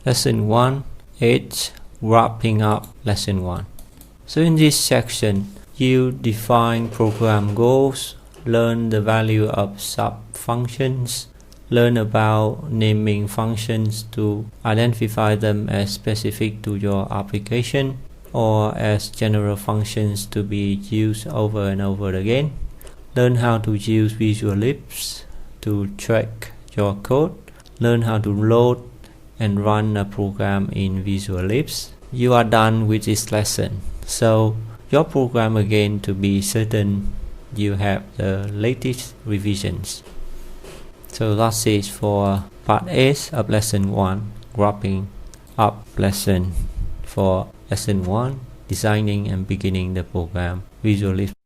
Lesson 1 is wrapping up lesson 1. So in this section, you define program goals, learn the value of sub-functions, learn about naming functions to identify them as specific to your application or as general functions to be used over and over again. Learn how to use WrapUpL1 to track your code. Learn how to load and run a program in WrapUpL1. You are done with this lesson. So your program again to be certain you have the latest revisions. So that's it for part A of lesson 1, wrapping up lesson for lesson 1, designing and beginning the program WrapUpL1.